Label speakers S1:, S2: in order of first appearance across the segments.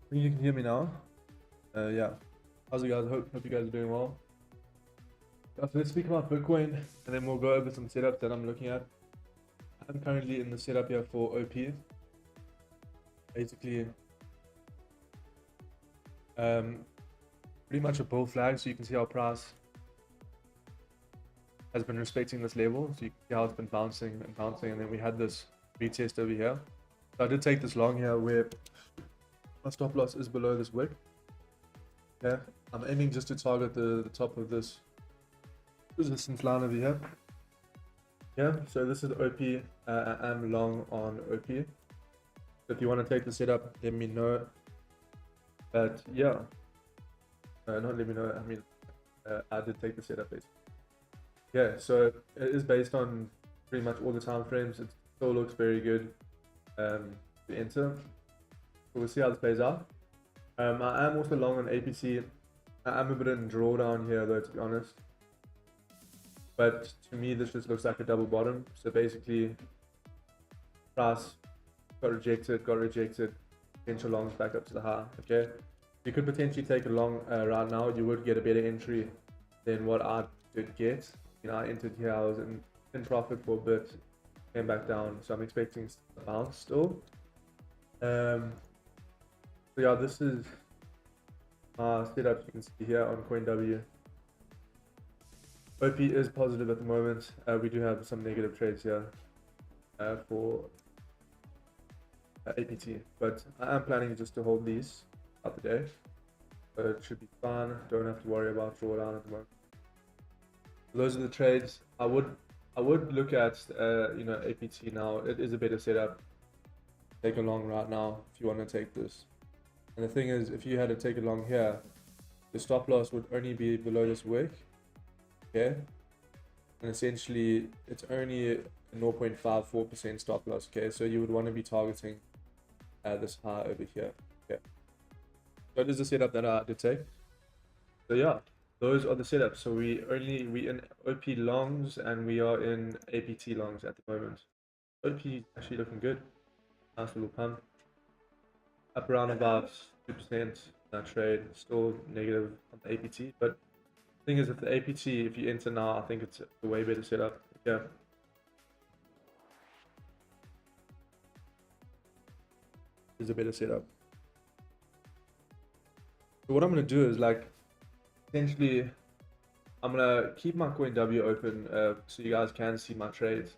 S1: think you can hear me now. Yeah. How's it guys? Hope you guys are doing well. So let's speak about Bitcoin and then we'll go over some setups that I'm looking at. I'm currently in the setup here for OP. Basically, pretty much a bull flag. So you can see our price has been respecting this level. So you can see how it's been bouncing and bouncing. And then we had this retest over here. So I did take this long here where my stop loss is below this wick. Yeah, I'm aiming just to target the top of this resistance line over here. Yeah, so this is OP. I am long on OP. So if you want to take the setup, let me know. But yeah, not let me know. I mean, I did take the setup basically. Yeah, so it is based on pretty much all the time frames. It still looks very good to enter. So we'll see how this plays out. I am also long on APC. I'm a bit in drawdown here though, to be honest. But to me, this just looks like a double bottom. So basically, price got rejected, potential longs back up to the high. Okay, you could potentially take a long right now. You would get a better entry than what I did get. You know, I entered here, I was in profit for a bit, came back down. So I'm expecting a bounce still. So yeah, this is my setup. You can see here on CoinW. OP is positive at the moment. We do have some negative trades here for APT, but I am planning just to hold these out the day. So it should be fine. Don't have to worry about drawdown at the moment. Those are the trades. I would look at you know, APT now. It is a better setup. Take a long right now if you want to take this. And the thing is, if you had to take it long here, the stop loss would only be below this wick. Okay, and essentially it's only a 0.54% stop loss. Okay, so you would want to be targeting this high over here. Okay, so that is the setup that I did take. So yeah, those are the setups. So we in OP longs and we are in APT longs at the moment. OP is actually looking good. Nice little pump. Up around about 2% that trade. Still negative on the APT, but thing is, with the APT, if you enter now, I think it's a way better setup. Yeah. It's a better setup. So what I'm gonna do is, like, essentially, I'm gonna keep my CoinW open so you guys can see my trades.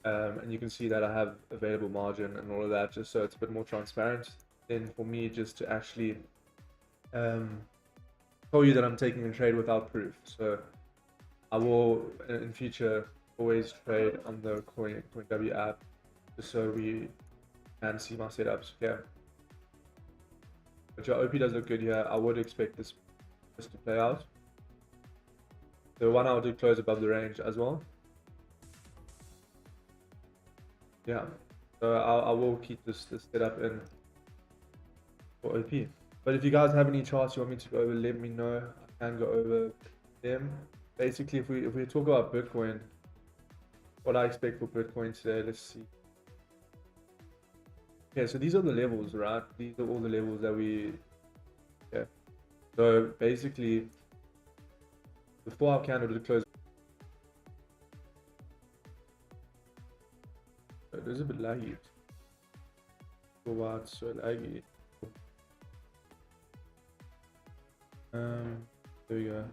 S1: And you can see that I have available margin and all of that, just so it's a bit more transparent. Then for me, just to actually tell you that I'm taking a trade without proof. So I will in future always trade on the CoinW app, just so we can see my setups. Yeah, but your OP does look good here. I would expect this to play out. The 1 hour did close above the range as well. Yeah, so I will keep this setup in for OP. But if you guys have any charts you want me to go over, let me know. I can go over them. Basically, if we talk about Bitcoin, what I expect for Bitcoin today, let's see. Okay, so these are the levels, right? These are all the levels that we, yeah. So basically, the 4 hour candle did close. It is a bit laggy. So what's so laggy? There we go.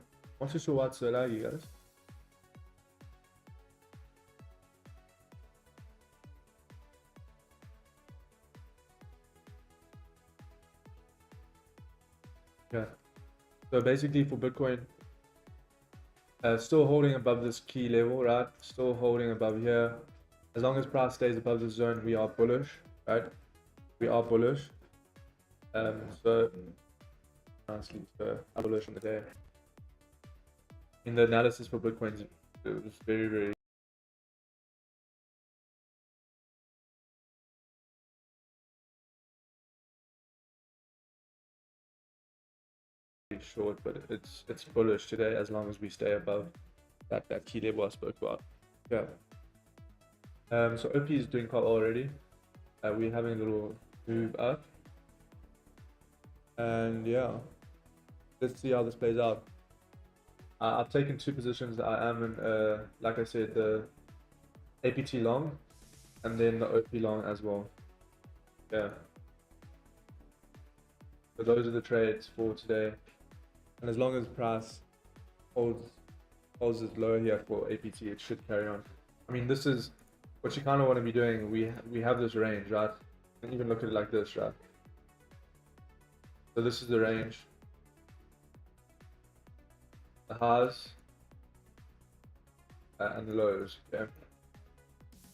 S1: Not too sure what's so laggy, guys. Yeah. So basically for Bitcoin, still holding above this key level, right? Still holding above here. As long as price stays above the zone, we are bullish, right? We are bullish. So nicely, so I'm bullish on the day. In the analysis for Bitcoin, it was very short, but it's bullish today as long as we stay above that key level I spoke about. Yeah. So OP is doing quite well already. We're having a little move up. And yeah, let's see how this plays out. I've taken 2 positions. I am in, like I said, the APT long and then the OP long as well. Yeah. So those are the trades for today. And as long as price holds it lower here for APT, it should carry on. I mean, this is what you kind of want to be doing. We have this range, right? You can even look at it like this, right? So this is the range. The highs and the lows. Okay.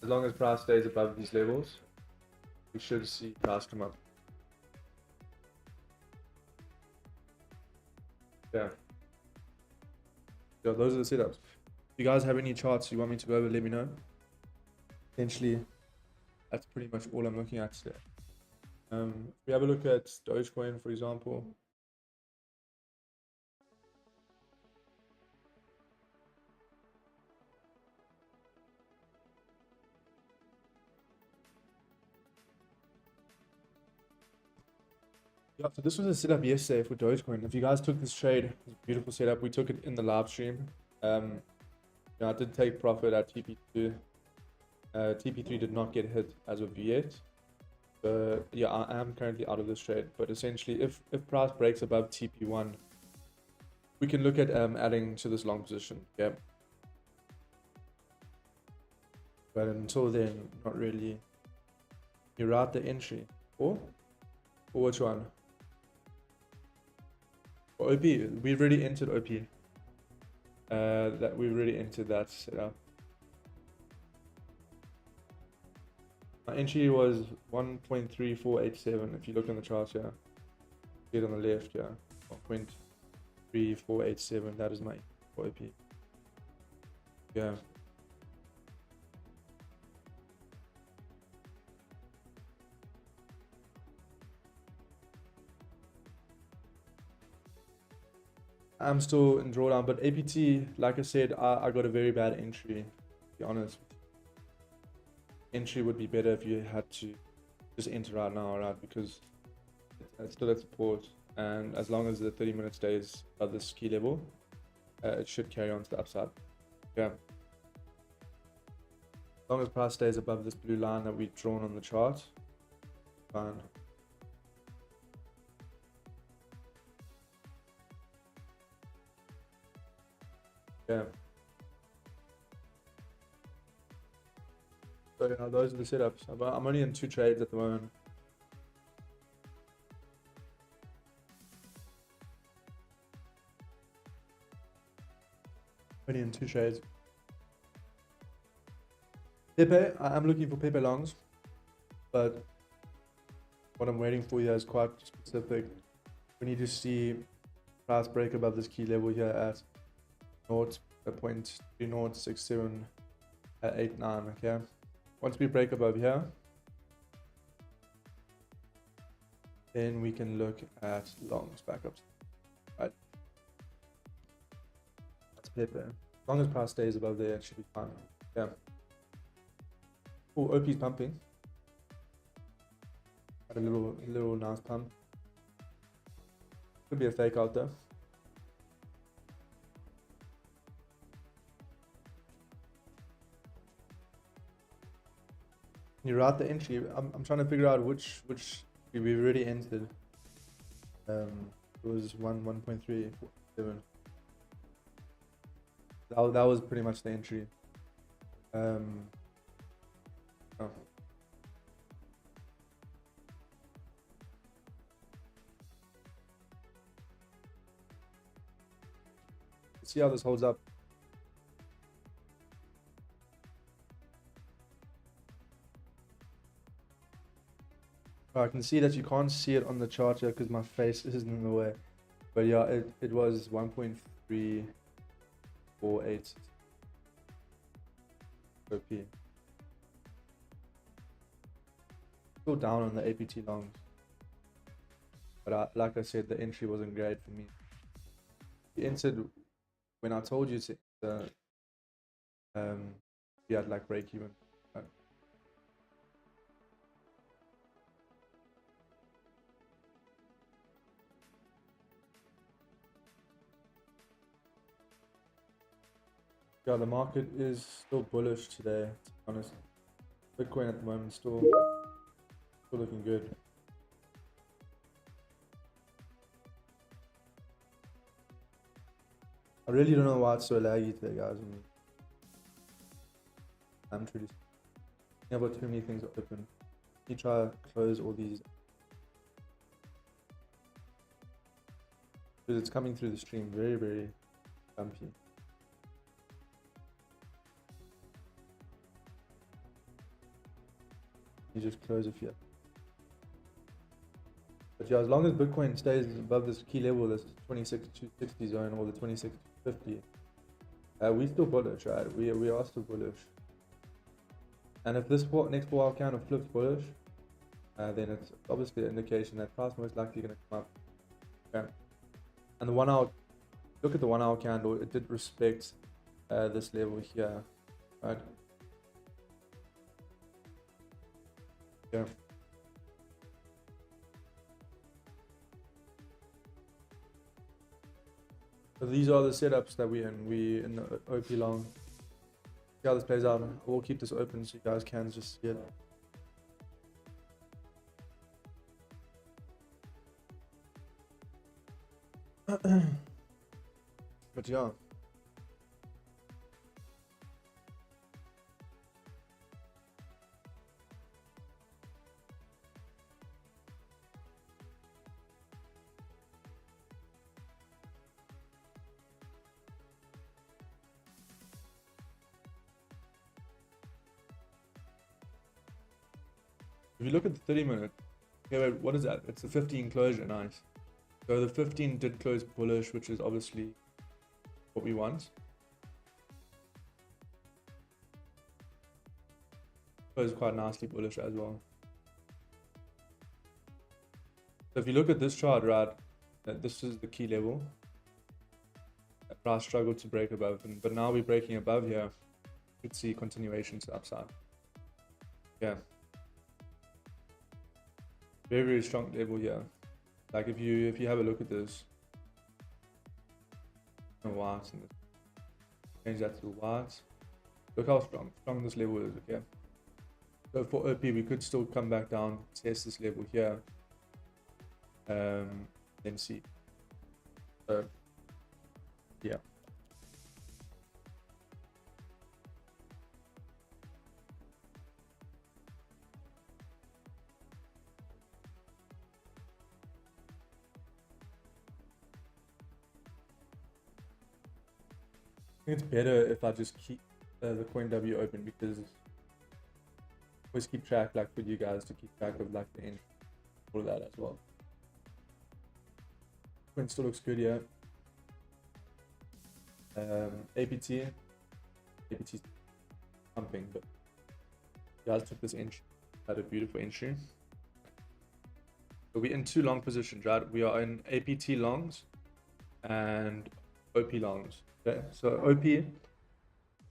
S1: As long as price stays above these levels, we should see price come up. Yeah. Yeah, those are the setups. If you guys have any charts you want me to go over, let me know. Essentially, that's pretty much all I'm looking at today. If we have a look at Dogecoin, for example. Yeah, so this was a setup yesterday for Dogecoin. If you guys took this trade, it's a beautiful setup. We took it in the live stream. I did take profit at TP2. TP3 did not get hit as of yet. Yeah, I am currently out of this trade. But essentially, if price breaks above TP1, we can look at adding to this long position. Yeah. But until then, not really. You route the entry. Or which one? For OP, we already entered OP. That we already entered that setup. My entry was 1.3487. If you look on the charts here, see it on the left, yeah, 1.3487. That is my OP. Yeah. I'm still in drawdown, but APT, like I said, I got a very bad entry, to be honest. Entry would be better if you had to just enter right now, right? Because it's still at support, and as long as the 30-minute stays at this key level, it should carry on to the upside. Yeah. As long as price stays above this blue line that we've drawn on the chart, fine. Yeah. So yeah, those are the setups. I'm only in 2 trades at the moment. Only in 2 trades. 𝗕𝗘𝗪, I'm looking for 𝗕𝗘𝗪 longs, but what I'm waiting for here is quite specific. We need to see price break above this key level here at 0.306789. Okay. Once we break above here, then we can look at longs backups. Right. That's 𝗕𝗘𝗪. As long as price stays above there, it should be fine. Yeah. Oh, OP is pumping. Had a little nice pump. Could be a fake out there. You route the entry. I'm trying to figure out which we've already entered. It was 1.347. That was pretty much the entry. Oh. Let's see how this holds up. I can see that you can't see it on the chart here because my face isn't in the way. But yeah, it was 1.348 OP. Still down on the APT longs. But like I said, the entry wasn't great for me. You entered when I told you to you had like break even. Yeah, the market is still bullish today, to be honest. Bitcoin at the moment still looking good. I really don't know why it's so laggy today, guys. I'm truly. I've got too many things open. Let me try to close all these. Because it's coming through the stream very, very bumpy. You just close a few. But yeah, as long as Bitcoin stays above this key level, this 26,260 zone or the 26,250, we're still bullish, right? We are still bullish. And if this next while kind of flips bullish, then it's obviously an indication that price most likely going to come up. Okay. And the 1 hour, look at the 1 hour candle, it did respect this level here, right? Yeah. So these are the setups that we're in. We in the OP long. See how this plays out. I will keep this open so you guys can just see it. But yeah. If you look at the 30-minute, okay, wait, what is that? It's the 15 closure, nice. So the 15 did close bullish, which is obviously what we want. Closed quite nicely bullish as well. So if you look at this chart, right, this is the key level. That price struggled to break above, but now we're breaking above here. You could see continuation to upside. Yeah. Very, very strong level here. Like if you have a look at this, white, and change that to white. Look how strong this level is. Okay. So for OP, we could still come back down, test this level here, then see. So yeah. I think it's better if I just keep the CoinW open, because always keep track, like for you guys to keep track of like the end, all of that as well. Coin still looks good here. APT's pumping, but you guys took this entry, had a beautiful entry. So we're in two long positions, right? We are in APT longs and OP longs. Okay, so OP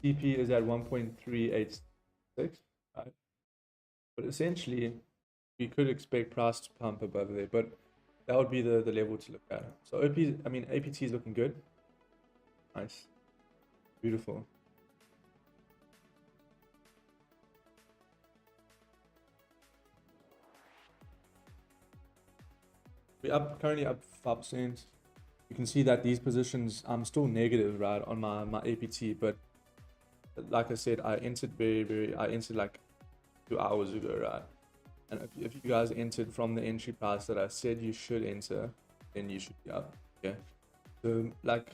S1: TP is at 1.386, right? But essentially, we could expect price to pump above there, but that would be the level to look at. So APT is looking good. Nice, beautiful. We're currently up 5%. You can see that these positions, I'm still negative, right, on my APT, but like I said, I entered I entered like 2 hours ago, right? And if you guys entered from the entry price that I said you should enter, then you should be up. Okay. So like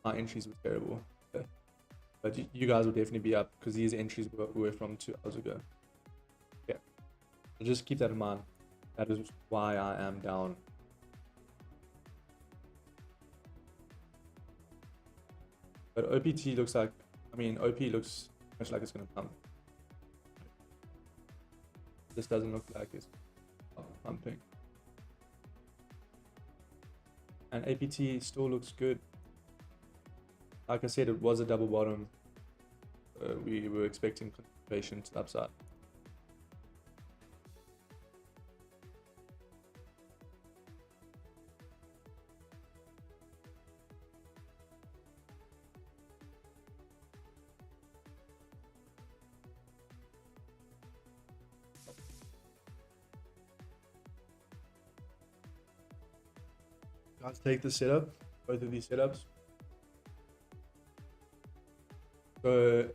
S1: my entries were terrible. Okay. But you guys will definitely be up because these entries were from 2 hours ago. Okay. So just keep that in mind. That is why I am down. But OPT looks like, OP looks much like it's going to pump. This doesn't look like it's pumping. And APT still looks good. Like I said, it was a double bottom. We were expecting continuation to the upside. Guys, take the setup, both of these setups. So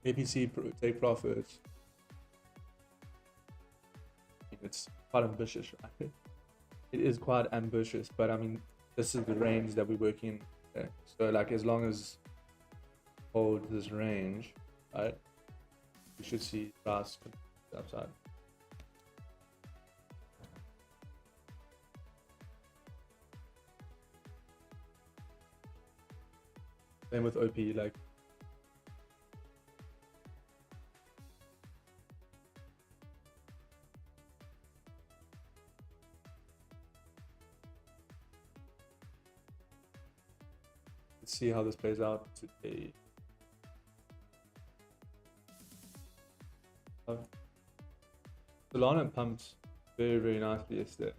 S1: APC take profits. It's quite ambitious, right? It is quite ambitious, but I mean, this is the range that we work in. Okay? So like, as long as hold this range, right, we should see price upside. Same with OP, like let's see how this plays out today. Solana pumped very, very nicely yesterday.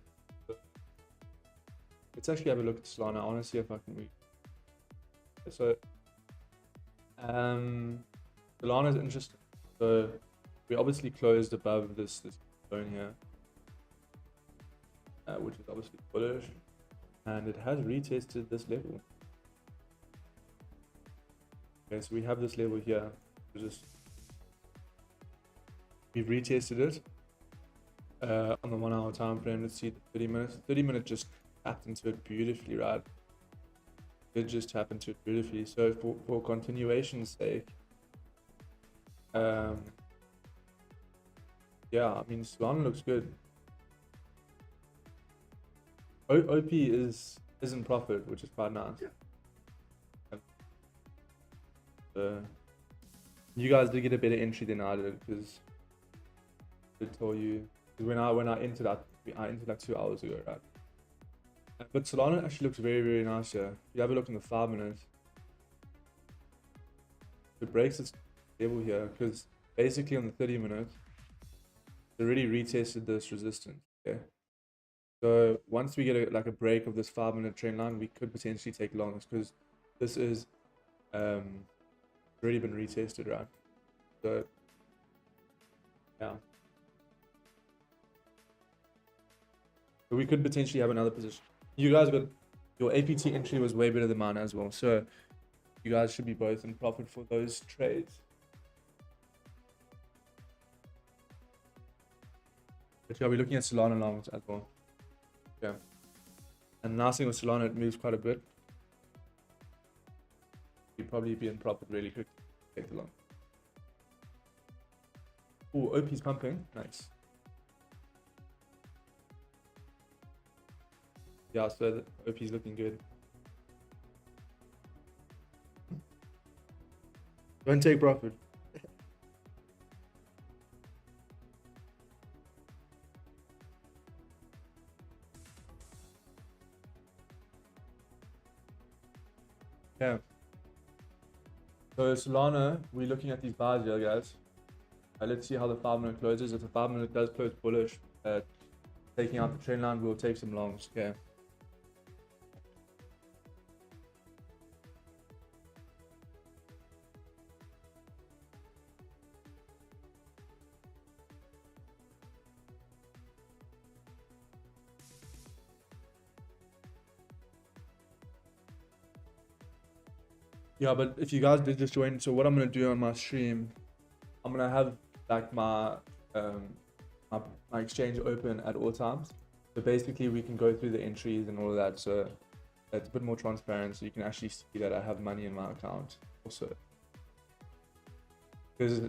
S1: Let's actually have a look at Solana. I want to see if I can read. So Solana is interesting. So we obviously closed above this zone here, which is obviously bullish, and it has retested this level. Okay, so we have this level here. We've retested it on the 1 hour time frame. Let's see the 30 minutes. 30 minute just tapped into it beautifully, right? It just tap into it beautifully. So for continuation's sake, yeah, I mean, Solana looks good. OP is in profit, which is quite nice.
S2: Yeah.
S1: You guys did get a better entry than I did, because I told you when I entered that, I entered like 2 hours ago, right? But Solana actually looks very, very nice here. If you have a look in the 5 minutes, it breaks its level here, because basically on the 30 minutes, it already retested this resistance. Okay, so once we get a break of this 5 minute trend line, we could potentially take longs, because this is already been retested, right? So yeah, so we could potentially have another position. You guys got your APT entry was way better than mine as well, so you guys should be both in profit for those trades. But yeah, we're looking at Solana longs as well. Yeah, and the nice thing with Solana, it moves quite a bit. You'd probably be in profit really quick. Take the long. Oh, OP's pumping. Nice. Yeah, so the OP's looking good. Don't take profit. Yeah. So Solana, we're looking at these bars here, guys. Let's see how the 5 minute closes. If the 5 minute does close bullish, taking out the trend line, we'll take some longs. Okay. Yeah, but if you guys did just join, so what I'm gonna do on my stream, I'm gonna have like my exchange open at all times. So basically, we can go through the entries and all of that. So it's a bit more transparent, so you can actually see that I have money in my account also. Because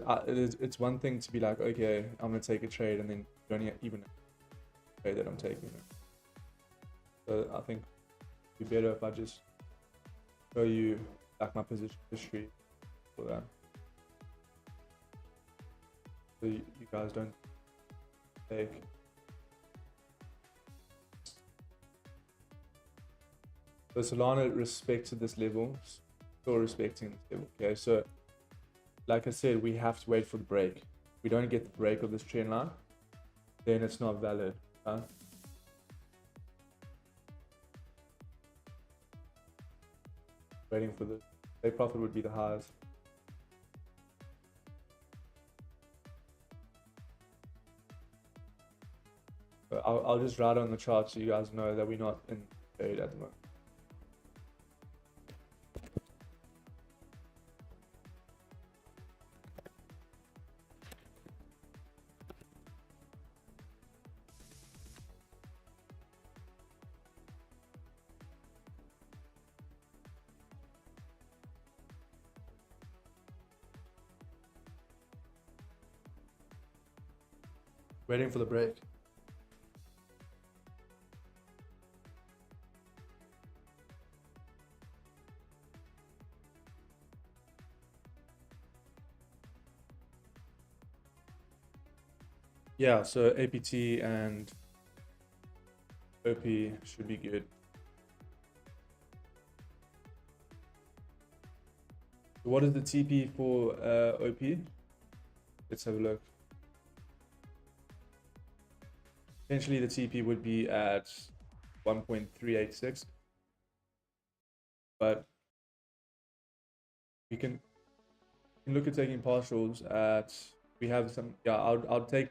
S1: it's one thing to be like, okay, I'm gonna take a trade, and then you only even trade that I'm taking. So I think it'd be better if I just show you like my position history for that, so you guys don't take. So Solana respected this level, still respecting this level. Okay, so like I said, we have to wait for the break. If we don't get the break of this trend line, then it's not valid. Huh? Waiting for the take profit would be the highest. But I'll just write on the chart so you guys know that we're not in trade at the moment. Waiting for the break. Yeah, so APT and OP should be good. What is the TP for OP? Let's have a look. Potentially the TP would be at 1.386, but we can look at taking partials at, we have some, yeah, I'll take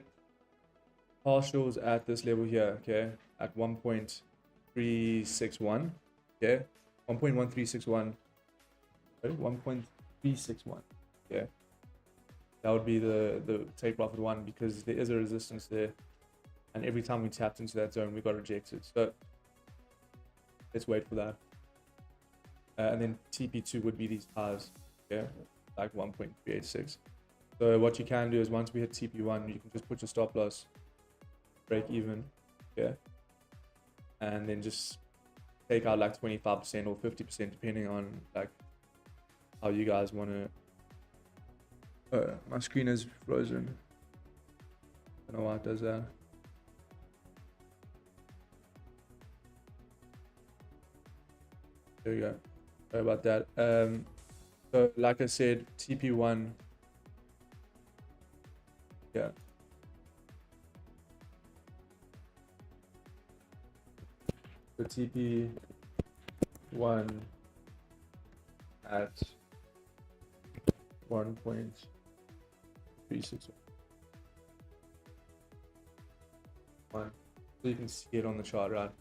S1: partials at this level here, okay, at 1.361, okay, 1.1361, 1.361, okay, that would be the take profit one, because there is a resistance there, and every time we tapped into that zone we got rejected. So let's wait for that. And then TP2 would be these highs, okay, like 1.386. So what you can do is once we hit TP1, you can just put your stop loss, break even, yeah, and then just take out like 25% or 50% depending on like how you guys want to. My screen is frozen. I don't know why it does that. There we go. Sorry about that. So like I said, TP1, yeah. So TP1 at 1.361. So you can see it on the chart, right?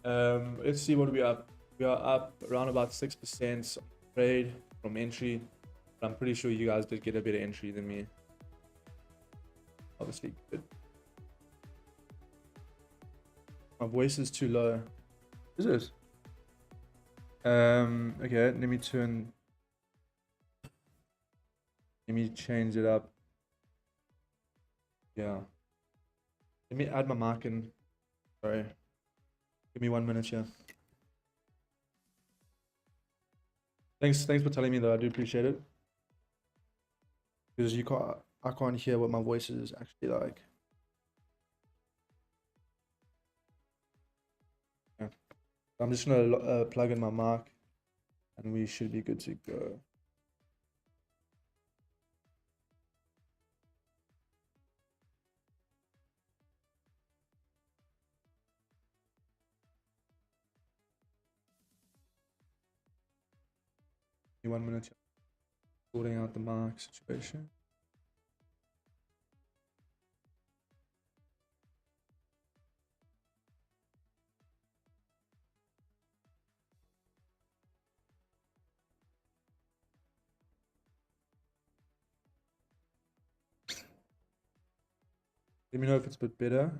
S1: Let's see what we are up. We are up around about 6% trade from entry, but I'm pretty sure you guys did get a better entry than me. Obviously good. My voice is too low. Is it? Okay, let me change it up. Yeah. Let me add my mic in. Sorry. Give me 1 minute here. Thanks for telling me though. I do appreciate it. Because I can't hear what my voice is actually like. Yeah. I'm just gonna plug in my mic, and we should be good to go. Give me 1 minute here. Sorting out the mic situation. Let me know if it's a bit better.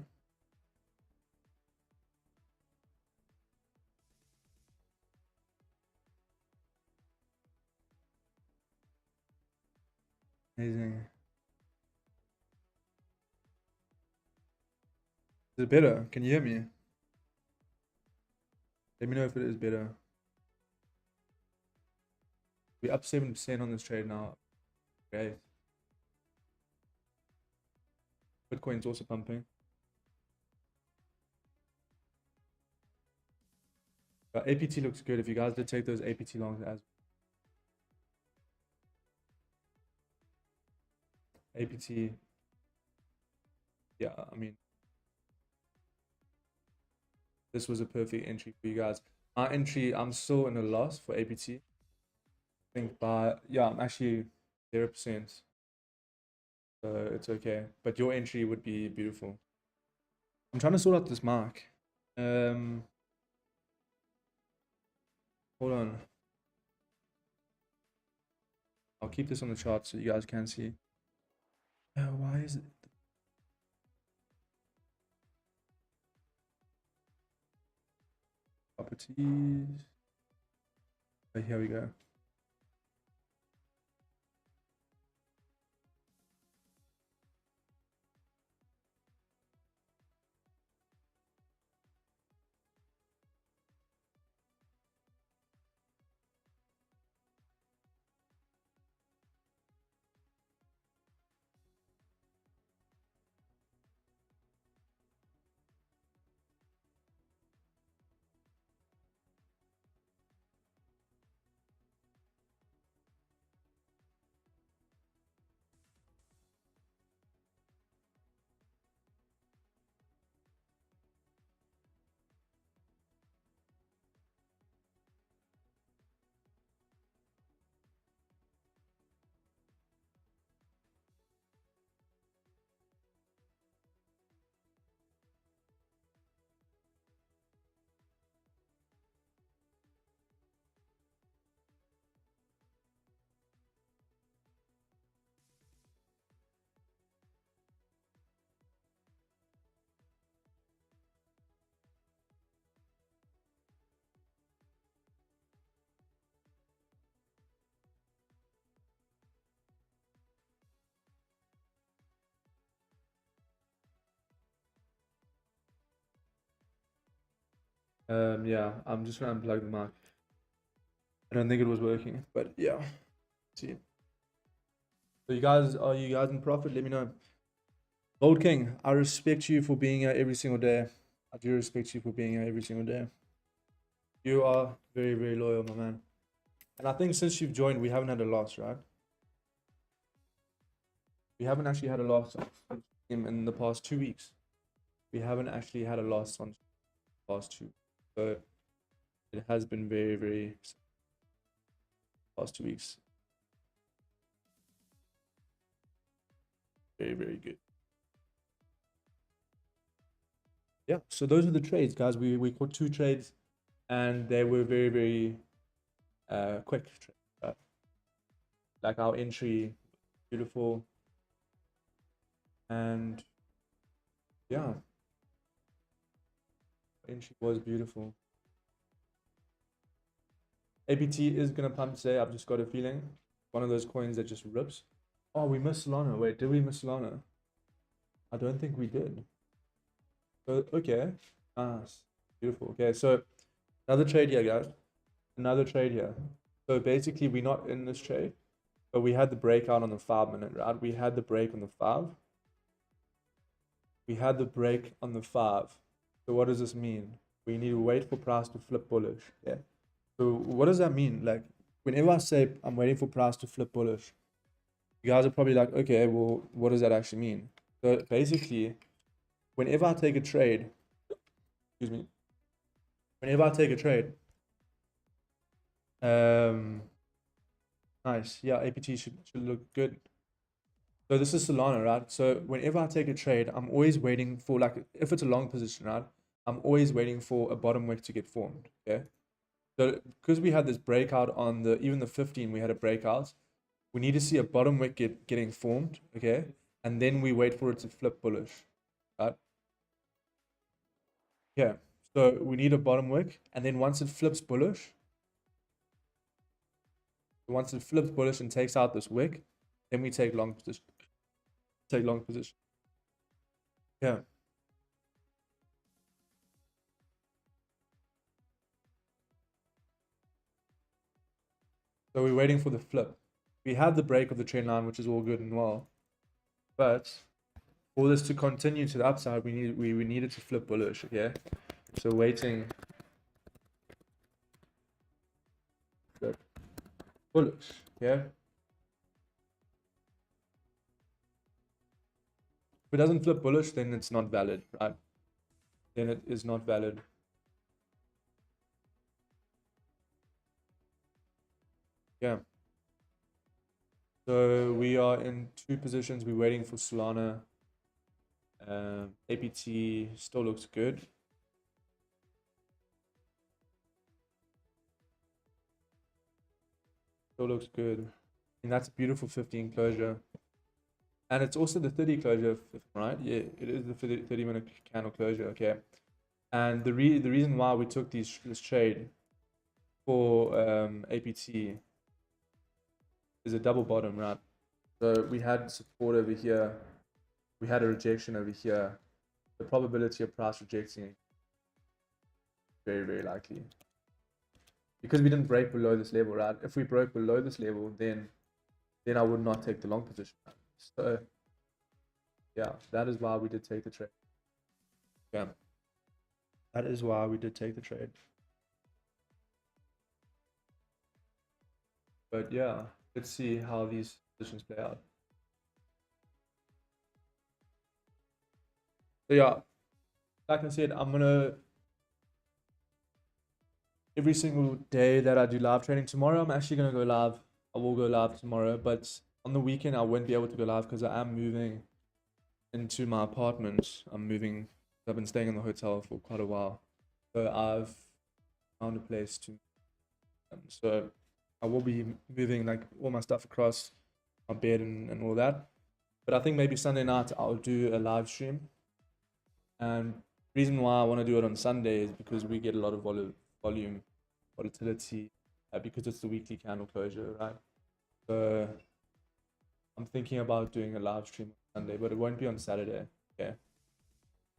S1: Amazing. Is it better? Can you hear me? Let me know if it is better. We're up 7% on this trade now. Great. Bitcoin's also pumping. APT looks good. If you guys did take those APT longs as APT, yeah, I mean, this was a perfect entry for you guys. Our entry, I'm still in a loss for APT. I think yeah, I'm actually 0%. So it's okay. But your entry would be beautiful. I'm trying to sort out this mark. Hold on. I'll keep this on the chart so you guys can see. Why is it? Properties. Oh, here we go. Yeah, I'm just gonna unplug the mic. I don't think it was working, but yeah. Let's see. So are you guys in profit? Let me know. Gold King, I respect you for being here every single day. I do respect you for being here every single day. You are very, very loyal, my man. And I think since you've joined, we haven't had a loss, right? We haven't actually had a loss in the past 2 weeks. We haven't actually had a loss on the past 2. So it has been very, very past 2 weeks. Very, very good. Yeah, so those are the trades, guys. We caught 2 trades, and they were very, very quick trades. Right? Like our entry, beautiful, and yeah, entry was beautiful. APT is gonna pump today. I've just got a feeling. One of those coins that just rips. Oh, we missed Solana. Wait, did we miss Solana? I don't think we did. So, okay. Nice. Beautiful. Okay, so another trade here, guys. Another trade here. So basically, we're not in this trade, but we had the breakout on the 5-minute, right? We had the break on the 5. We had the break on the 5. So what does this mean? We need to wait for price to flip bullish. Yeah. So what does that mean? Like, whenever I say I'm waiting for price to flip bullish, you guys are probably like, okay, well, what does that actually mean? So basically, whenever I take a trade, excuse me, whenever I take a trade, nice, yeah, APT should look good. So this is Solana, right? So whenever I take a trade, I'm always waiting for, like, if it's a long position, right? I'm always waiting for a bottom wick to get formed, okay? So because we had this breakout on even the 15, we had a breakout. We need to see a bottom wick getting formed, okay? And then we wait for it to flip bullish, right? Yeah. So we need a bottom wick, and then once it flips bullish and takes out this wick, then we take long position. Yeah. So we're waiting for the flip. We had the break of the trend line, which is all good and well, but for this to continue to the upside, we needed to flip bullish. Okay. So waiting. Flip bullish. Yeah. If it doesn't flip bullish, then it's not valid, right? Then it is not valid. Yeah. So we are in 2 positions. We're waiting for Solana. APT still looks good. Still looks good. And that's a beautiful 15 closure. And it's also the 30 closure, right? Yeah, it is the 30-minute candle closure, okay. And the reason why we took this trade for APT is a double bottom, right? So we had support over here, we had a rejection over here. The probability of price rejecting very, very likely. Because we didn't break below this level, right? If we broke below this level, then I would not take the long position. So yeah, that is why we did take the trade. Yeah. That is why we did take the trade. But yeah, let's see how these positions play out. So yeah, like I said, I'm gonna every single day that I do live trading. Tomorrow I'm actually gonna go live. I will go live tomorrow, but on the weekend I won't be able to go live because I am moving into my apartment. I've been staying in the hotel for quite a while, so I've found a place to. So I will be moving like all my stuff across my bed and all that. But I think maybe Sunday night I'll do a live stream. And reason why I want to do it on Sunday is because we get a lot of volume, volatility, because it's the weekly candle closure, right? So I'm thinking about doing a live stream on Sunday, but it won't be on Saturday. Okay.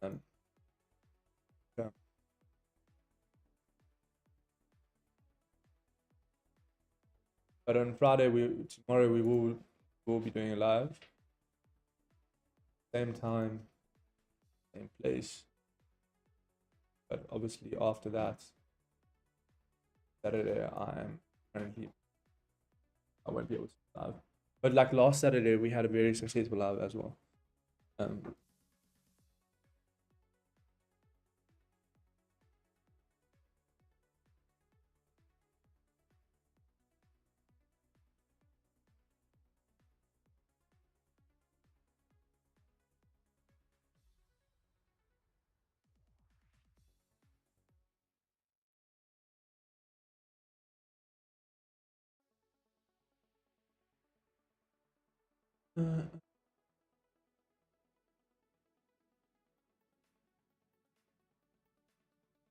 S1: Yeah. But on Friday, tomorrow we will be doing a live. Same time, same place. But obviously after that, Saturday I won't be able to live. But like last Saturday, we had a very successful live as well.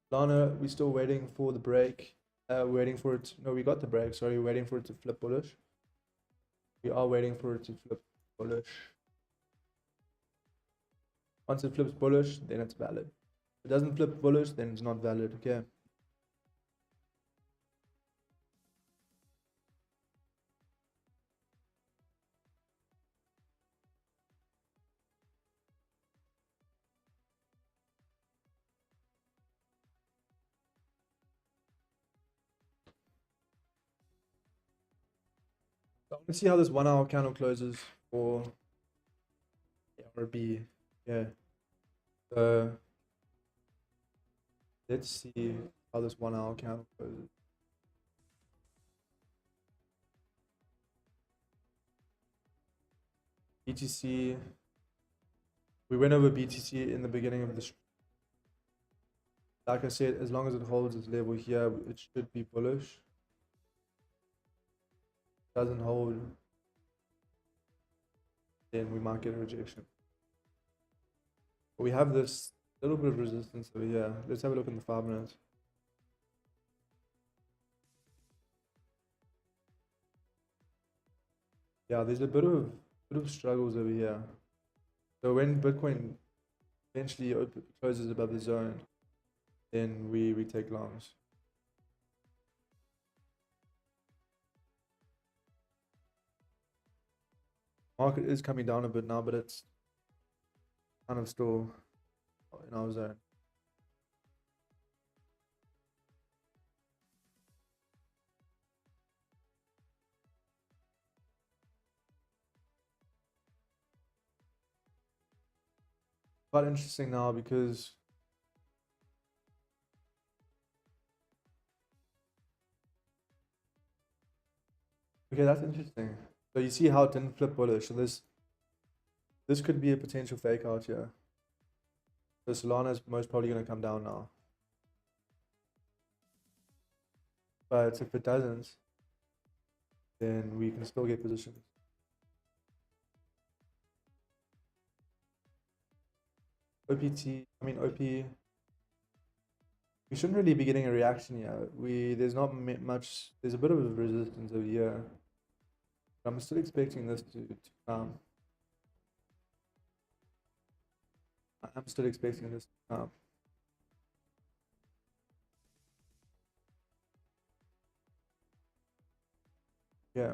S1: Lana, we're still waiting for the break. Waiting for it. No, we got the break. Sorry, waiting for it to flip bullish. We are waiting for it to flip bullish. Once it flips bullish, then it's valid. If it doesn't flip bullish, then it's not valid. Okay. So I want to see how this 1 hour candle closes for RB. Yeah. So let's see how this 1 hour candle closes. BTC. We went over BTC in the beginning of this. Like I said, as long as it holds its level here, it should be bullish. Doesn't hold, then we might get a rejection. But we have this little bit of resistance over here. Let's have a look in the 5 minutes. Yeah, there's a bit of struggles over here. So when Bitcoin eventually closes above the zone, then we take longs. Market is coming down a bit now, but it's kind of still in our zone. Quite interesting now because okay, that's interesting. So you see how it didn't flip bullish. So this could be a potential fake out here. So Solana is most probably going to come down now. But if it doesn't, then we can still get positions. OP, we shouldn't really be getting a reaction here. There's not much, there's a bit of a resistance over here. I'm still expecting this to come. I'm still expecting this to come. Yeah.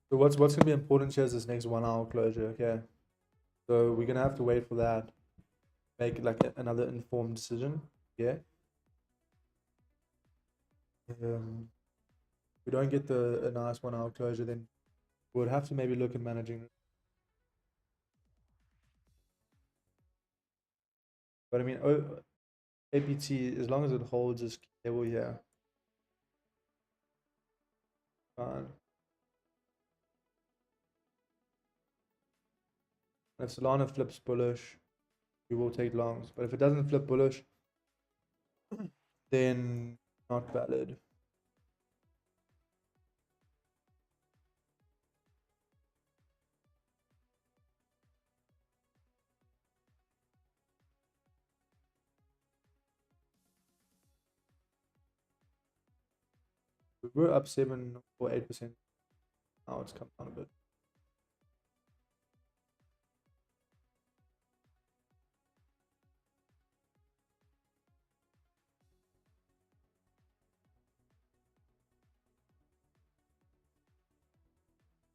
S1: So what's gonna be important here is this next 1 hour closure, okay? So we're gonna have to wait for that, make like another informed decision, yeah? We don't get a nice 1 hour closure, then we'll have to maybe look at managing. But I mean, APT, as long as it holds this level here, fine. If Solana flips bullish, we will take longs. But if it doesn't flip bullish, then not valid. We were up 7 or 8%. Now it's come down a bit.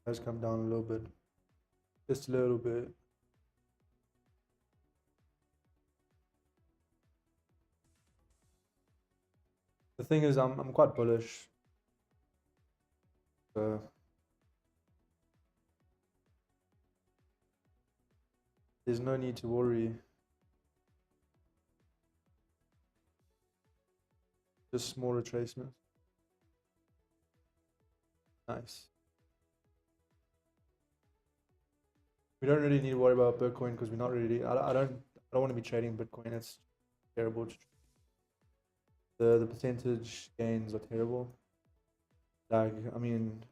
S1: Has come down a little bit. Just a little bit. The thing is, I'm quite bullish. So there's no need to worry. Just small retracements. Nice. We don't really need to worry about Bitcoin because we're not really. I don't want to be trading Bitcoin. It's terrible. The percentage gains are terrible. Like, I mean,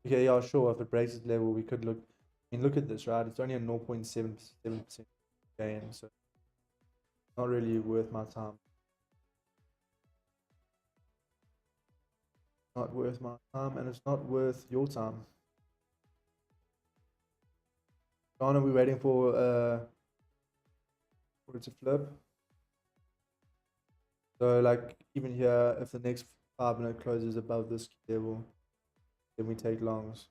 S1: okay, yeah, sure. If it breaks this level, we could look. I mean, look at this, right? It's only a 0.77% gain, so not really worth my time. Not worth my time, and it's not worth your time. John, are we waiting for it to flip? So, like, even here, if the next 5-minute closes above this level, then we take longs.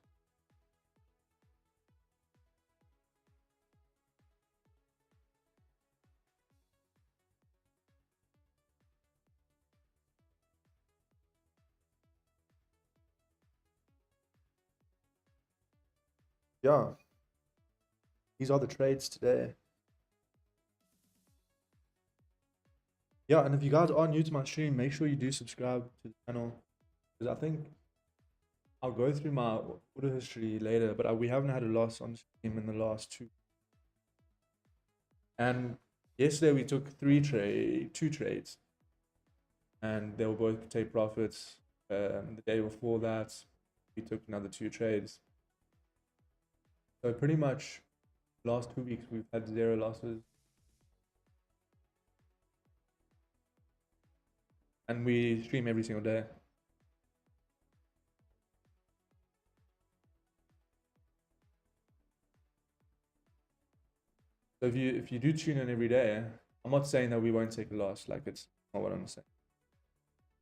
S1: Yeah, these are the trades today. Yeah, and if you guys are new to my stream, make sure you do subscribe to the channel, because I think I'll go through my order history later, but we haven't had a loss on stream in the last 2. And yesterday we took 2 trades, and they will both take profits. The day before that, we took another 2 trades. So pretty much last 2 weeks we've had 0 losses. And we stream every single day. So if you do tune in every day, I'm not saying that we won't take a loss, like, it's not what I'm saying.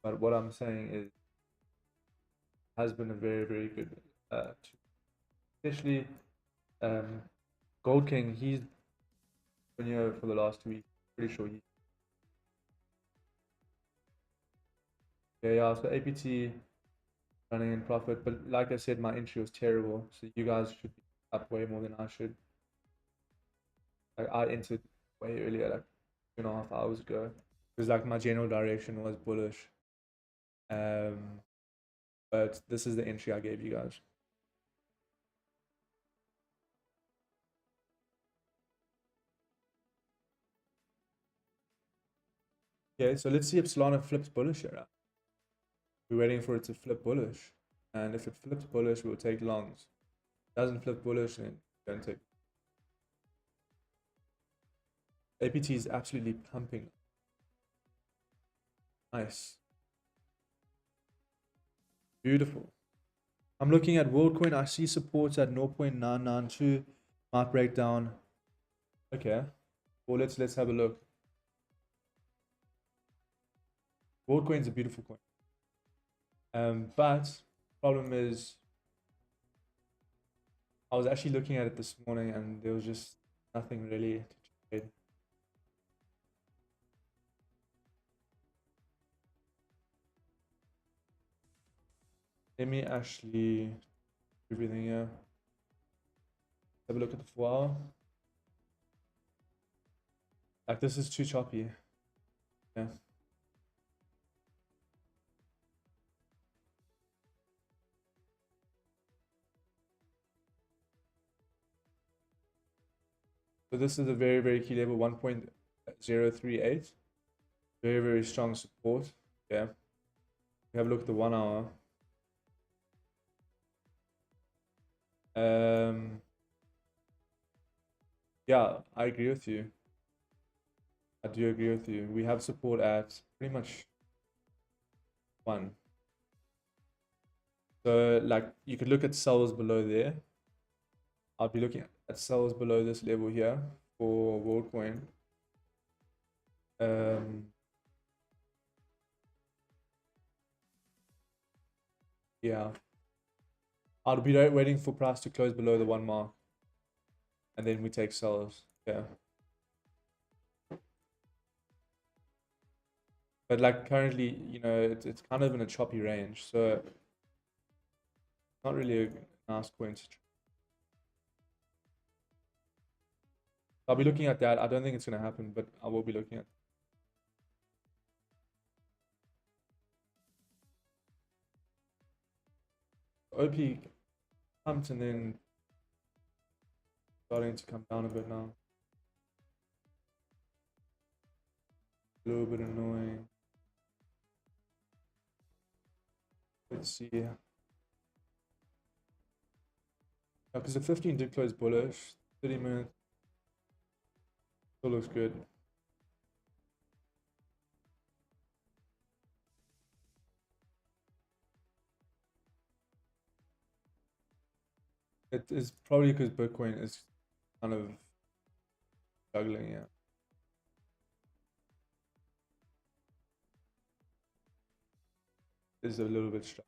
S1: But what I'm saying is, it has been a very, very good, especially Gold King. He's been here for the last 2 weeks. Pretty sure he. Yeah, so APT running in profit. But like I said, my entry was terrible, so you guys should be up way more than I should. Like I entered way earlier, like 2.5 hours ago, because like my general direction was bullish. But this is the entry I gave you guys. Okay, so let's see if Solana flips bullish here. We're waiting for it to flip bullish, and if it flips bullish, we'll take longs. If it doesn't flip bullish, then don't take. APT is absolutely pumping. Nice. Beautiful. I'm looking at WorldCoin. I see supports at 0.992. Might break down. Okay. Well, let's have a look. WorldCoin's a beautiful coin. But problem is, I was actually looking at it this morning and there was just nothing really to trade. Let me actually everything here. Have a look at the 4 hour. Like this is too choppy. Yeah. So this is a very, very key level, 1.038. Very, very strong support. Yeah. We have a look at the 1 hour. Yeah, I agree with you. I do agree with you. We have support at pretty much 1. So like you could look at sells below there. I'll be looking at sells below this level here for WorldCoin. Yeah. I'll be waiting for price to close below the 1 mark. And then we take sells. Yeah. But like currently, you know, it's kind of in a choppy range. So it's not really a nice coin to trade. I'll be looking at that. I don't think it's going to happen, but I will be looking at. OP pumped and then starting to come down a bit now. A little bit annoying. Let's see. Because the 15 did close bullish. 30 minutes. Still looks good. It is probably because Bitcoin is kind of struggling, yeah. It's a little bit struggling.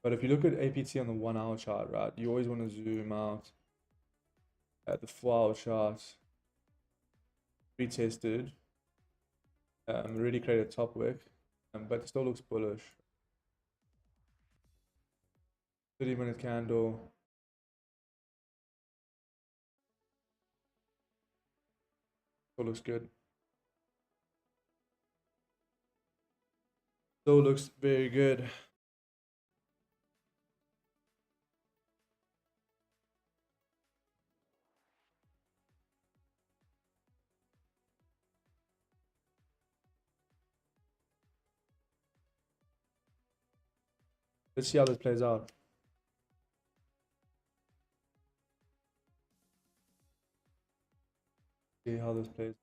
S1: But if you look at APT on the 1 hour chart, right, you always want to zoom out at the 4 hour chart. Retested. Really created top wick, but it still looks bullish. 30-minute candle. Still looks good. Still looks very good. Let's see how this plays out. See how this plays.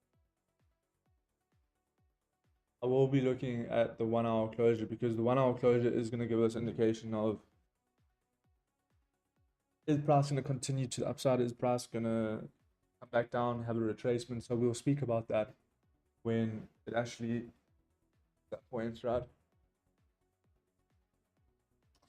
S1: I will be looking at the 1 hour closure because the 1 hour closure is going to give us indication of, is price going to continue to the upside? Is price going to come back down, have a retracement? So we'll speak about that when it actually that point, right?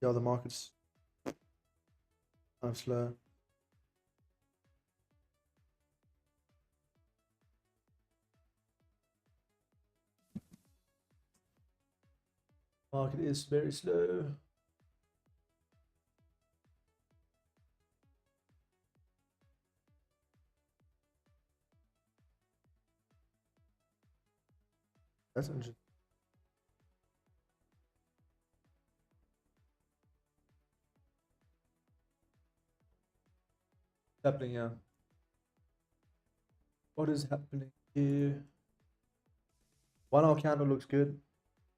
S1: Yeah, the market's kind of slow. Market is very slow. That's interesting. What's happening here? What is happening here? 1 hour candle looks good.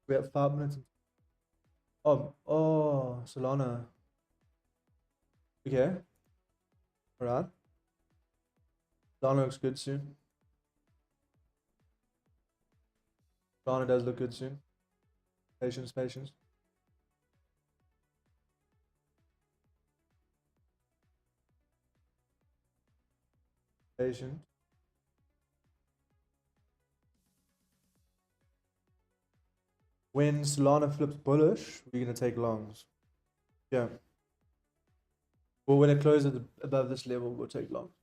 S1: We have 5 minutes. Oh, Solana. Okay. Alright. Solana looks good soon. Solana does look good soon. Patience, patience. Patient. When Solana flips bullish, we're gonna take longs. Yeah. Well, when it closes above this level, we'll take longs.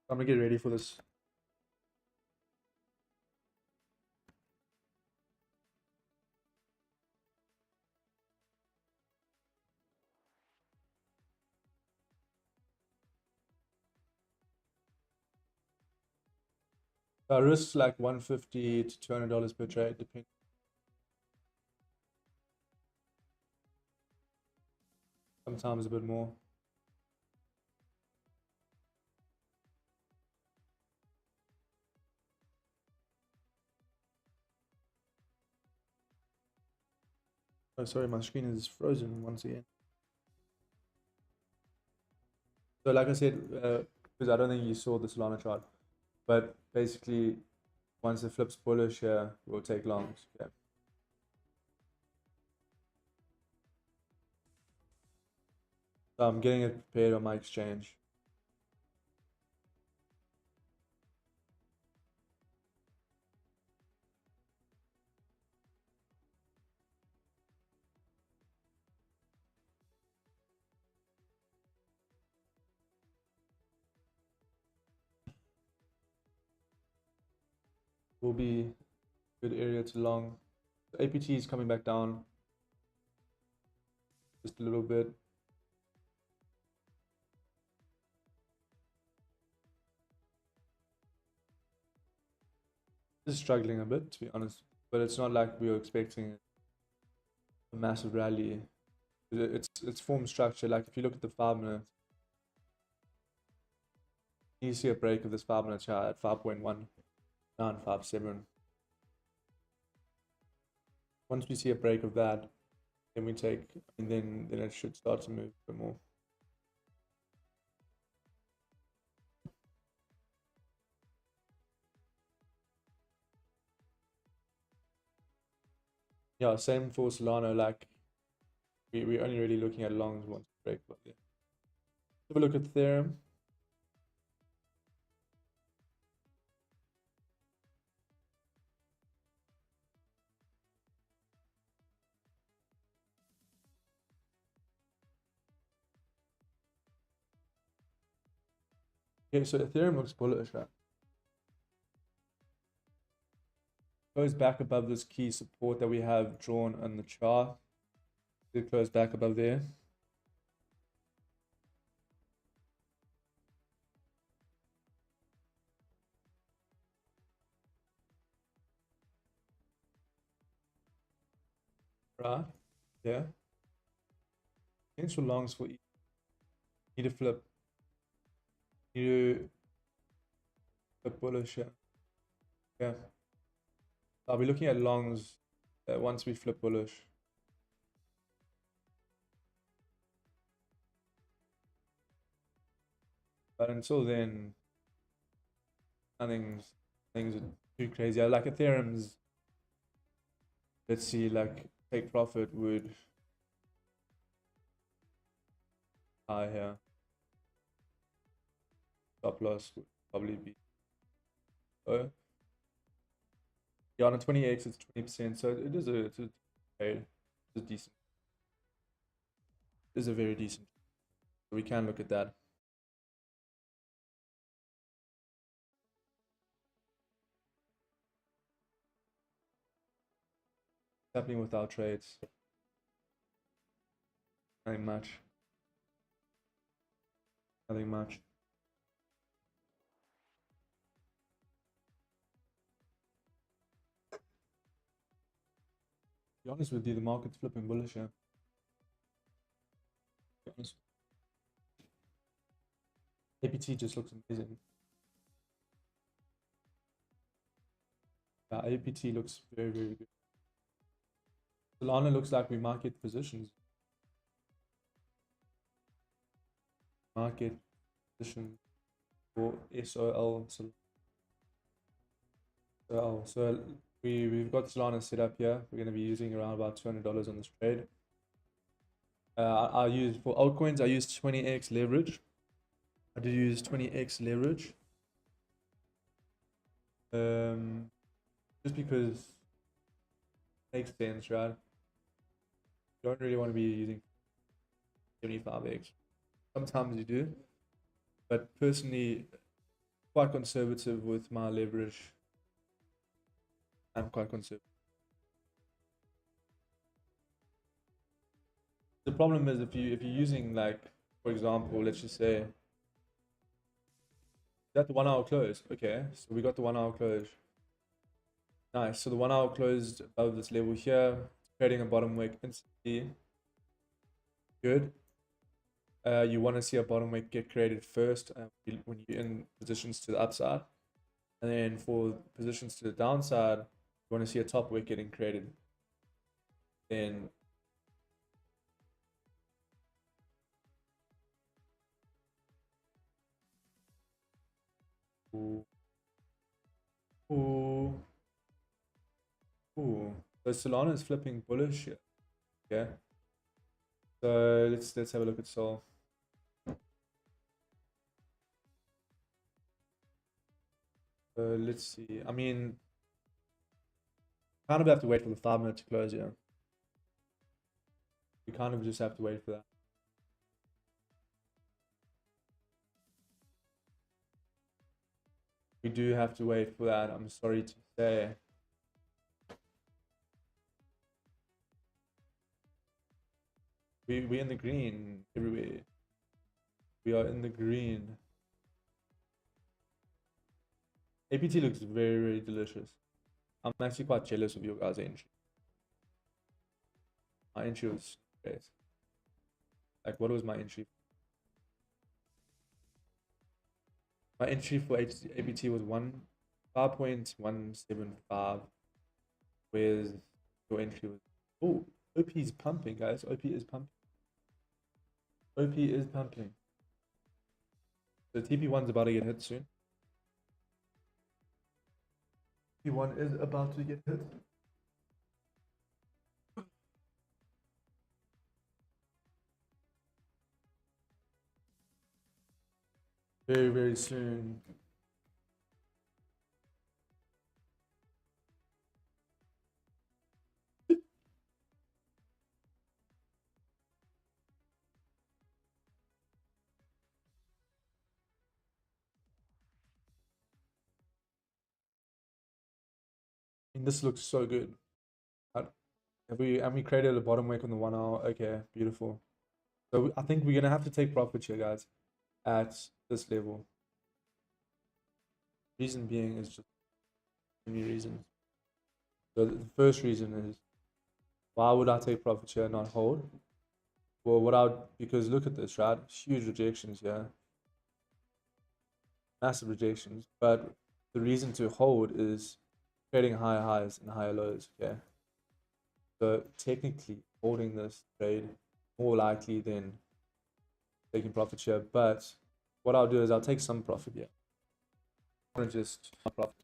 S1: I'm gonna get ready for this. Risks like $150 to $200 per trade, depending. Sometimes a bit more. Oh, sorry, my screen is frozen once again. So, like I said, because I don't think you saw the Solana chart, but basically, once it flips bullish here, we'll take longs. Okay. So I'm getting it prepared on my exchange. Will be a good area to long. The APT is coming back down just a little bit. Just struggling a bit, to be honest, but it's not like we were expecting a massive rally. It's form structure. Like if you look at the 5 minutes, you see a break of this 5 minute chart at 5.1957. Once we see a break of that, then we take, and then it should start to move a bit more. Yeah, same for Solana. Like we're only really looking at longs once we break. But yeah, have a look at Ethereum. Okay, so Ethereum looks bullish, right? Goes back above this key support that we have drawn on the chart. It goes back above there. Right? Yeah. Potential longs for need to flip. Need to flip bullish. Yeah. I'll be looking at longs once we flip bullish. But until then, nothing's too crazy. I like Ethereum's. Let's see, like take profit would high here. Stop loss would probably be low. Yeah, on a 20x it's 20%, so it is a trade. It's a decent. It is a very decent. So we can look at that. What's happening with our trades? Nothing much. Nothing much. To be honest with you, the market's flipping bullish here. To be honest. APT just looks amazing. Yeah, APT looks very, very good. Solana looks like we might get positions. Market position for SOL. So we've got Solana set up here. We're going to be using around about $200 on this trade. I use for altcoins. I use 20x leverage. I did use 20x leverage. Just because it makes sense, right? You don't really want to be using 75x. Sometimes you do, but personally, quite conservative with my leverage. I'm quite conservative. The problem is if you're using, like, for example, let's just say that the 1 hour close. Okay, so we got the 1 hour close. Nice. So the 1 hour closed above this level here, creating a bottom wick instantly. Good. You want to see a bottom wick get created first when you're in positions to the upside, and then for positions to the downside, you want to see a top wick getting created. Then ooh. So Solana is flipping bullish here. Yeah. So let's have a look at Sol. Let's see. I mean, kind of have to wait for the 5 minute to close here. We kind of just have to wait for that. We do have to wait for that. I'm sorry to say. We're in the green everywhere. We are in the green. APT looks very, very delicious. I'm actually quite jealous of your guys' entry. My entry was great. Like, what was my entry? My entry for APT was 5.175, whereas your entry was, oh, OP is pumping, guys. OP is pumping. OP is pumping. So TP1's about to get hit soon. TP1 is about to get hit. Very, very soon. And this looks so good. Have we created a bottom wick on the 1 hour? Okay, beautiful. So I think we're gonna have to take profit here, guys, at this level. Reason being is just many reasons. So the first reason is, why would I take profit here and not hold? Well, because look at this, right? Huge rejections here. Massive rejections. But the reason to hold is creating higher highs and higher lows, okay? So technically, holding this trade more likely than taking profit here. But what I'll do is I'll take some profit here. I'm gonna just profit.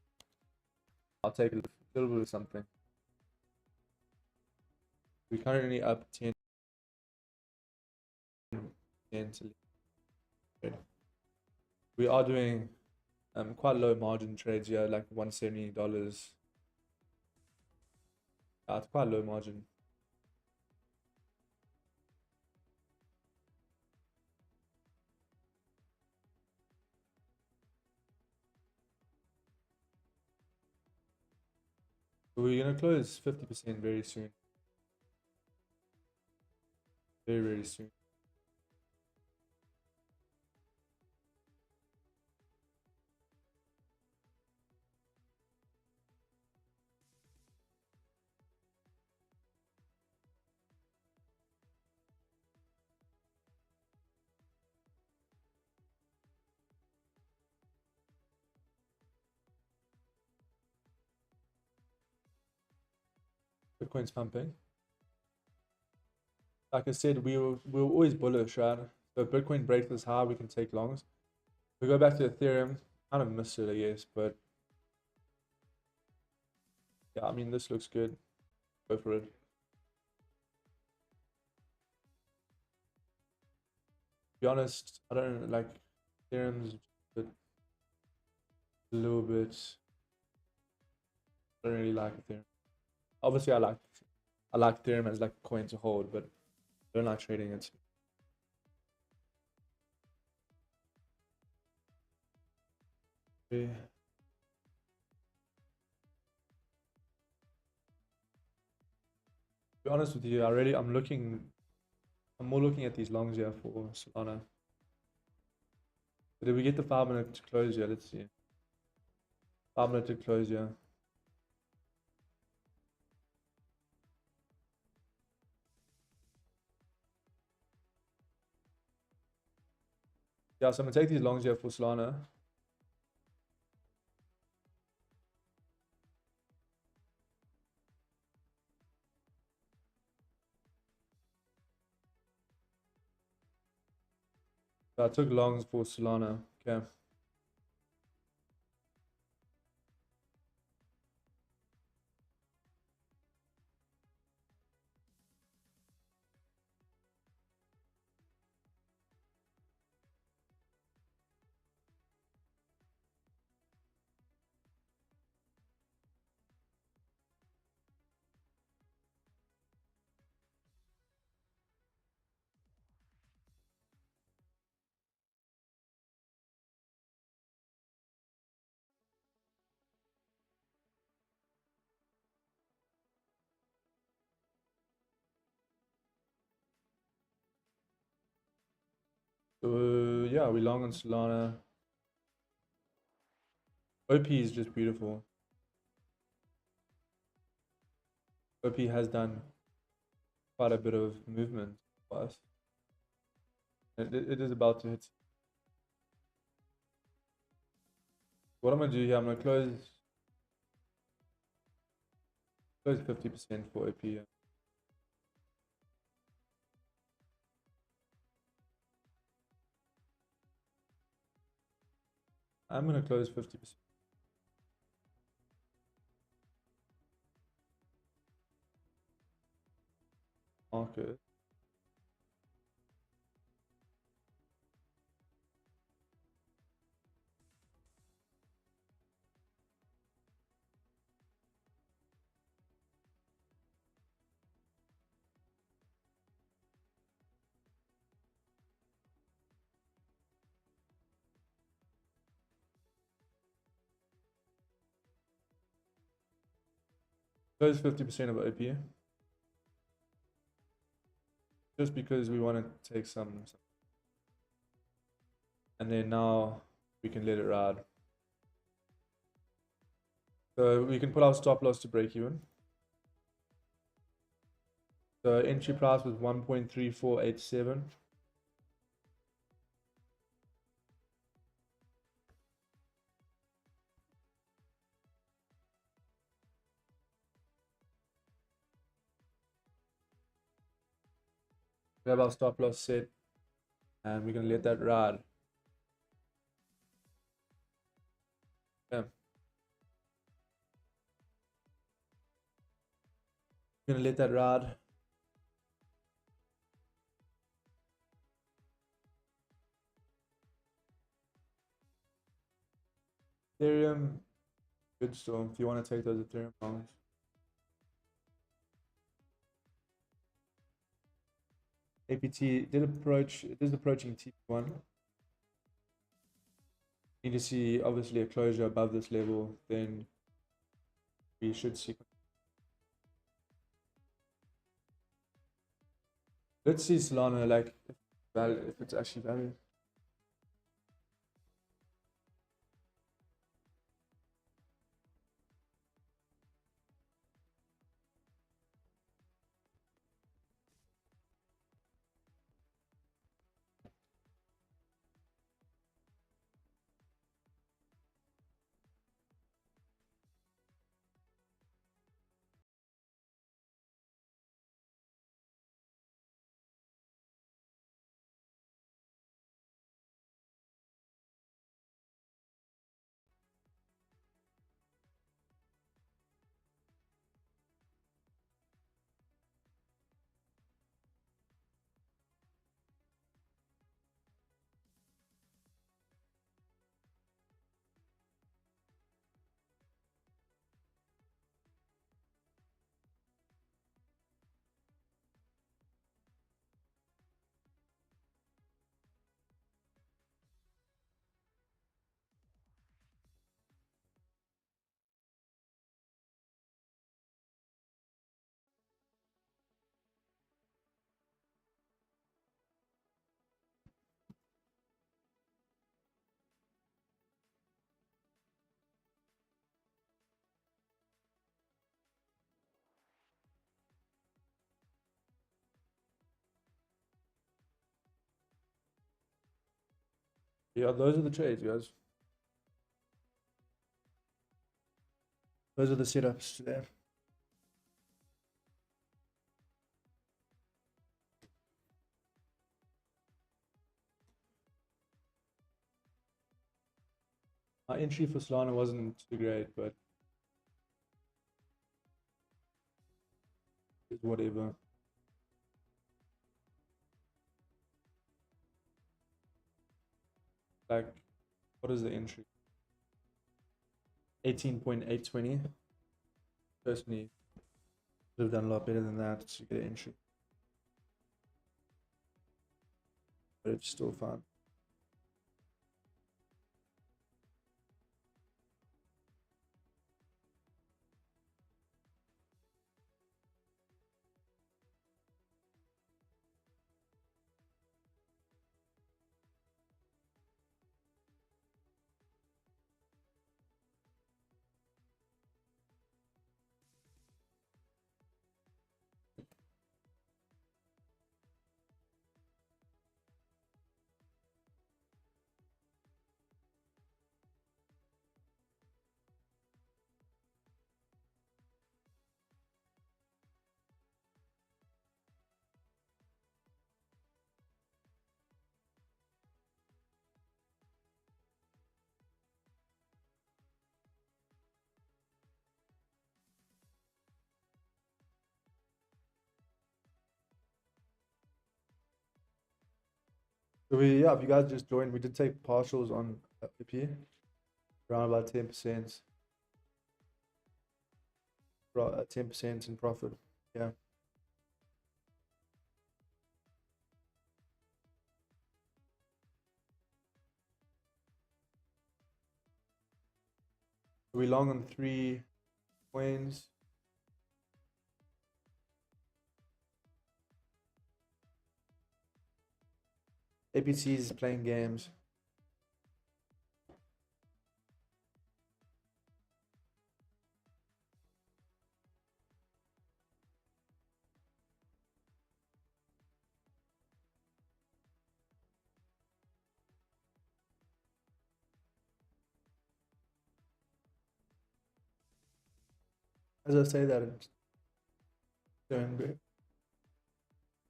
S1: I'll take a little bit of something. We're currently up 10 We are doing quite low margin trades here, like $170. It's quite low margin. We're gonna close 50% very soon. Very, very soon. Bitcoin's pumping. Like I said, we're always bullish, right? So if Bitcoin breaks this high, we can take longs. We go back to Ethereum, kind of missed it, I guess, but yeah, I mean, this looks good. Go for it. To be honest, I don't like Ethereum's a little bit. I don't really like Ethereum. Obviously, I like Ethereum as like a coin to hold, but I don't like trading it. Okay. To be honest with you, I'm more looking at these longs here for Solana. But did we get the 5-minute to close here? Let's see. 5-minute to close here. Yeah, so I'm gonna take these longs here for Solana. So I took longs for Solana. Okay. So yeah, we long on Solana. OP is just beautiful. OP has done quite a bit of movement for us. It is about to hit. What I'm gonna do here, I'm gonna close 50% for OP. I'm gonna close 50%. Market. Close 50% of OP. Just because we want to take some. And then now we can let it ride. So we can put our stop loss to break even. So entry price was 1.3487. We have our stop loss set, and we're gonna let that ride. Yeah. We're gonna let that ride. Ethereum, good still if you want to take those Ethereum longs. APT did approach, it is approaching TP1. Need to see obviously a closure above this level, then we should see. Let's see Solana, like if it's actually valid. Yeah, those are the trades, guys. Those are the setups today. My entry for Solana wasn't too great, but it's whatever. Like, what is the entry? 18.820. Personally, could have done a lot better than that to get an entry. But it's still fun. So yeah, if you guys just joined, we did take partials on IP, around about 10%. 10% in profit. Yeah. We long on 3 coins. APT is playing games. As I say that, it's doing great.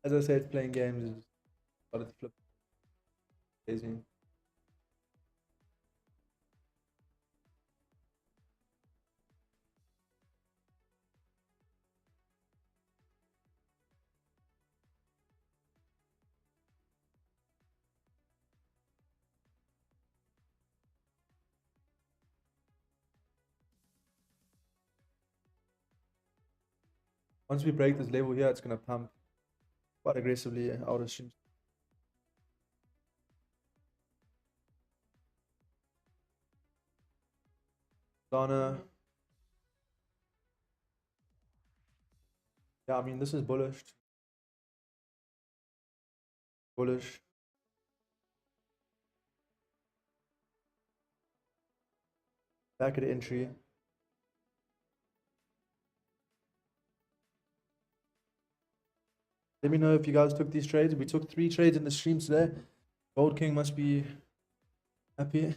S1: As I say, it's playing games. It's started to flip. Amazing. Once we break this level here, it's gonna pump quite aggressively, I would assume. Solana. Yeah, I mean, this is bullish. Bullish. Back at entry. Let me know if you guys took these trades. We took 3 trades in the stream today. Gold King must be happy.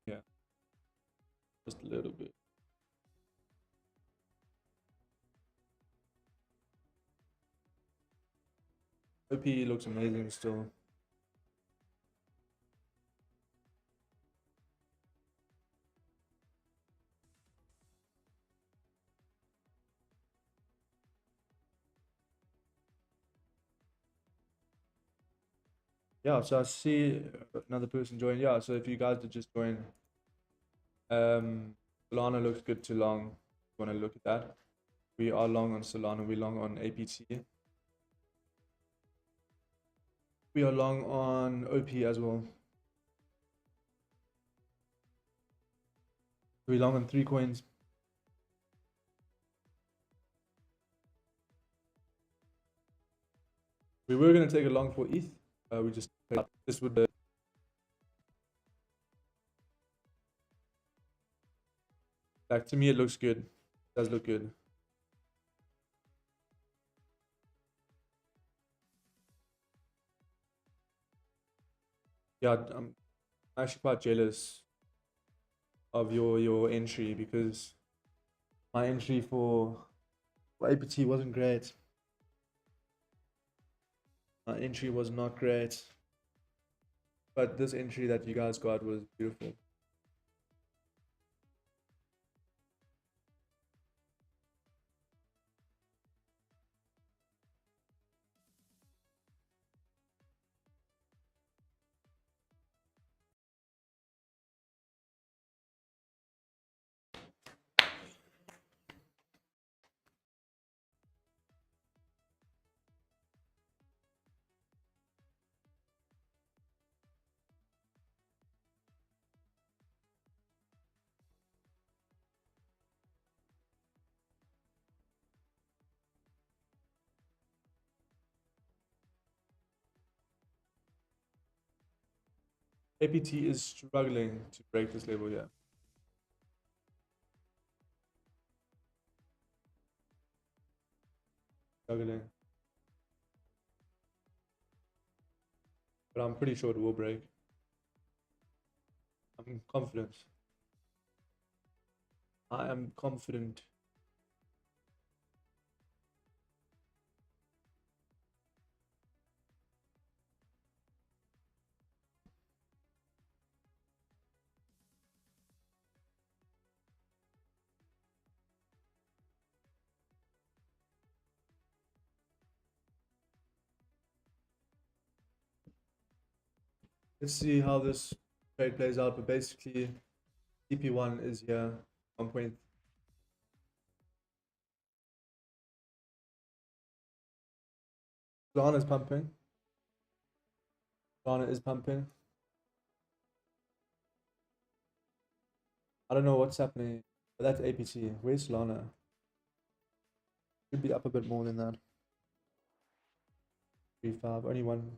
S1: Yeah, just a little bit. OP looks amazing still. Yeah, so I see another person join. Yeah, so if you guys did just join, Solana looks good to long. If you want to look at that. We are long on Solana. We're long on APT. We are long on OP as well. We're long on 3 coins. We were going to take a long for ETH. We just this would like, to me it looks good. It does look good. Yeah, I'm actually quite jealous of your entry, because my entry for APT wasn't great. My entry was not great, but this entry that you guys got was beautiful. APT is struggling to break this level here. Struggling. But I'm pretty sure it will break. I'm confident. I am confident. Let's see how this trade plays out, but basically CP1 is here, 1 point. Solana is pumping. Solana is pumping. I don't know what's happening, but that's APT. Where's Solana? Should be up a bit more than that. 3.5, only one.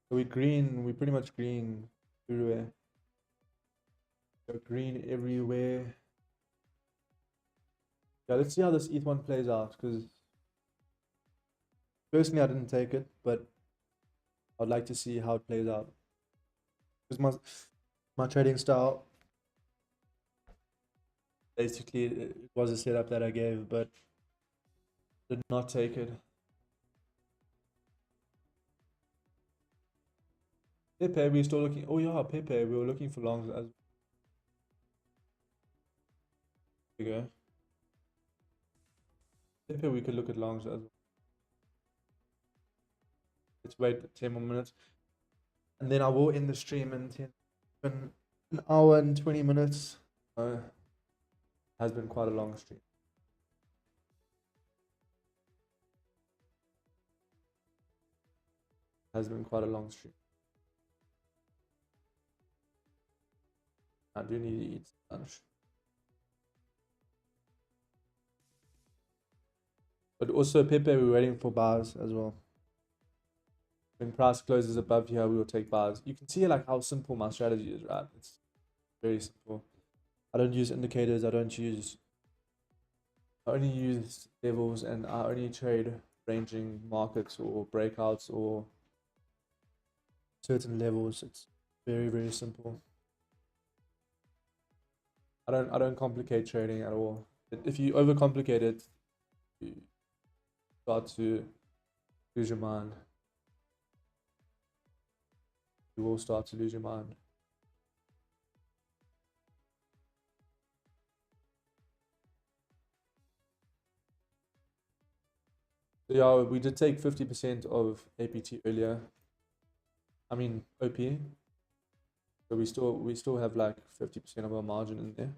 S1: So we green, we pretty much green everywhere. So green everywhere. Yeah, let's see how this ETH1 plays out, because personally I didn't take it, but I'd like to see how it plays out. Because my trading style, basically it was a setup that I gave, but did not take it. 𝗕𝗘𝗪, we're still looking. Oh yeah, 𝗕𝗘𝗪, we were looking for longs as There you go. Maybe we could look at longs as well. Let's wait 10 more minutes. And then I will end the stream in 10, an hour and 20 minutes. Has been quite a long stream. Has been quite a long stream. I do need to eat lunch. But also, Pepe, we're waiting for bars as well. When price closes above here, we will take bars. You can see like how simple my strategy is, right? It's very simple. I don't use indicators. I only use levels, and I only trade ranging markets or breakouts or certain levels. It's very, very simple. I don't complicate trading at all. If you overcomplicate it, you start to lose your mind. You will start to lose your mind. So yeah, we did take 50% of APT earlier. I mean OP. So we still have like 50% of our margin in there.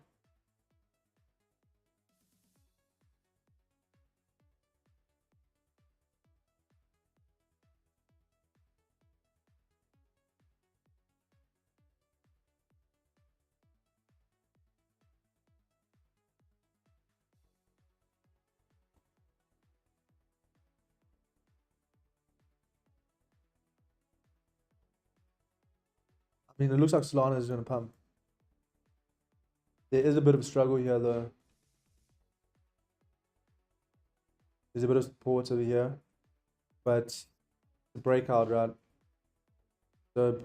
S1: I mean, it looks like Solana is going to pump. There is a bit of a struggle here, though. There's a bit of support over here, but the breakout, right? So